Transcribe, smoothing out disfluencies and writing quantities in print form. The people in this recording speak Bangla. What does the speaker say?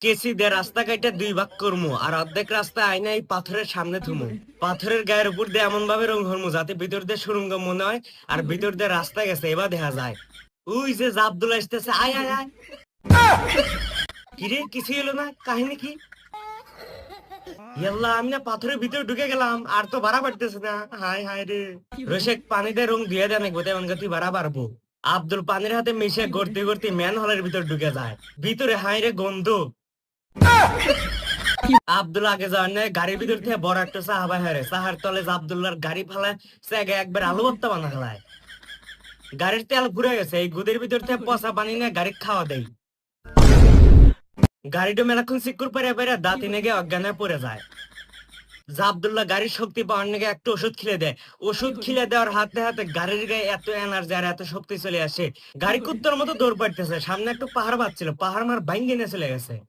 কেসি দে রাস্তা কাইটা দুই ভাগ করমু আর অর্ধেক রাস্তা আইনা এই পাথরের সামনে থুমু। পাথরের গায়ের উপর দিয়ে এমন ভাবে রং হরমু যাতে ভিতর দিয়ে সুরঙ্গ মনে হয় আর ভিতর দিয়ে রাস্তা গেছে এবার দেখা যায়। ওই যে আব্দুল আসতেছে, আয় আয় আয়। কিরে কিছু এলো না, কাহিনী কি? ইয়াল্লা, আমি না পাথরের ভিতরে ঢুকে গেলাম আর তো ভাড়া বাড়তেছে না। হায় হায় রে। রোশেক পানিতে রং দিয়ে দেন একবার, তেমন তুই ভাড়া বাড়বো। আব্দুল পানির হাতে মিশে গড়তে গড়তে ম্যান হলের ভিতর ঢুকে যায়। ভিতরে হায় রে গন্ধ। আব্দুল আগে যাওয়ার নেই, গাড়ির ভিতর থেকে বড় একটা সাহাবা হারে সাহার তলে যে আব্দুল্লাহর গাড়ি ফালায় সে আগে একবার আলু ভর্তা বানা ফেলায়। গাড়ির তেল ঘুরে গেছে, এই গুদের ভিতর থেকে পচা পানি নিয়ে গাড়ি খাওয়া দেয়। গাড়িটা মেলাক্ষণ সিকুর পেরে পেরে দাঁত এনে গিয়ে অজ্ঞান হয়ে পড়ে যায়। আব্দুল্লাহ গাড়ির শক্তি পাওয়ার নাকি একটা ওষুধ খিলে দেয়। ওষুধ খিলে দেওয়ার হাতে হাতে গাড়ির গায়ে এত এনার্জি আর এত শক্তি চলে আসে, গাড়ি কুত্তার মতো দৌড় পাইতেছে। সামনে একটু পাহাড় পাচ্ছিল, পাহাড় মার ভাঙ্গে নিয়ে চলে গেছে।